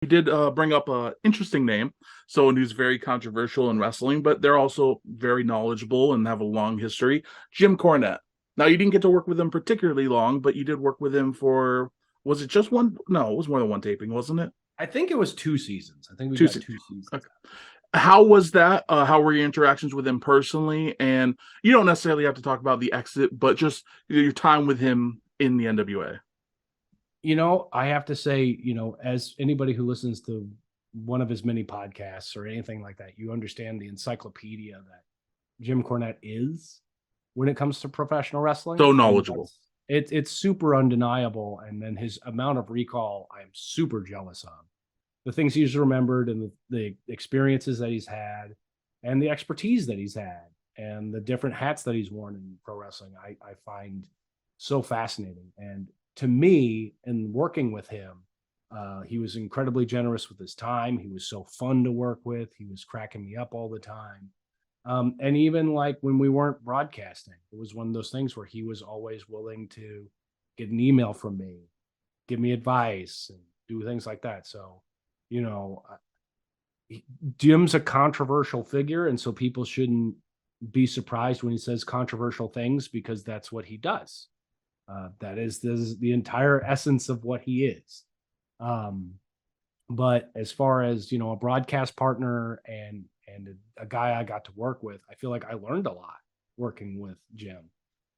You did bring up a interesting name, someone who's very controversial in wrestling, but they're also very knowledgeable and have a long history. Jim Cornette. Now, you didn't get to work with him particularly long, but you did work with him for, was it just one? No, it was more than one taping, wasn't it? I think it was 2 seasons. I think we Two got seasons. 2 seasons. Okay. How was that? How were your interactions with him personally? And you don't necessarily have to talk about the exit, but just your time with him in the NWA. I have to say, as anybody who listens to one of his many podcasts or anything like that, you understand the encyclopedia that Jim Cornette is when it comes to professional wrestling. So knowledgeable. It's super undeniable. And then his amount of recall, I'm super jealous of. The things he's remembered and the experiences that he's had and the expertise that he's had and the different hats that he's worn in pro wrestling, I find so fascinating. And to me, in working with him, he was incredibly generous with his time. He was so fun to work with. He was cracking me up all the time. And even like when we weren't broadcasting, it was one of those things where he was always willing to get an email from me, give me advice, and do things like that. So, Jim's a controversial figure, and so people shouldn't be surprised when he says controversial things because that's what he does. That is the entire essence of what he is. But as far as a broadcast partner and a guy I got to work with, I feel like I learned a lot working with Jim.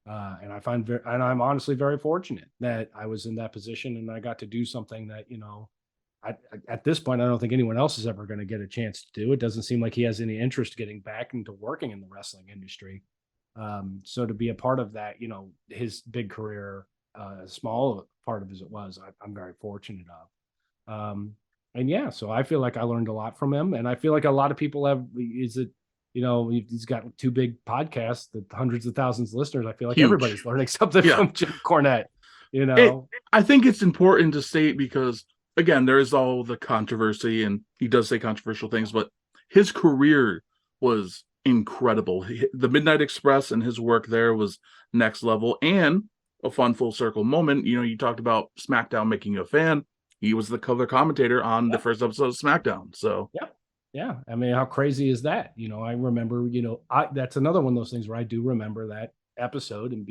And I'm honestly very fortunate that I was in that position and I got to do something that at this point I don't think anyone else is ever going to get a chance to do. It doesn't seem like he has any interest getting back into working in the wrestling industry. So to be a part of that, his big career, small part of as it was, I'm very fortunate of. And yeah, so I feel like I learned a lot from him, and I feel like a lot of people have. He's got 2 big podcasts that hundreds of thousands of listeners. I feel like everybody's learning something from Jim Cornette. I think it's important to state because again, there is all the controversy, and he does say controversial things, but his career was incredible. The Midnight Express and his work there was next level, and a fun full circle moment. You talked about SmackDown making you a fan. He was the color commentator on the first episode of SmackDown. So yeah. I mean, how crazy is that? I remember, that's another one of those things where I do remember that episode and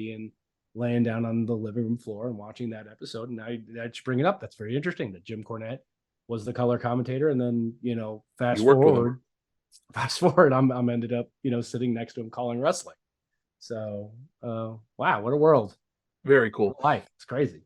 laying down on the living room floor and watching that episode. And I just bring it up. That's very interesting that Jim Cornette was the color commentator. And then, fast forward, I'm ended up, sitting next to him calling wrestling. So, wow, what a world. Very cool. Life. It's crazy.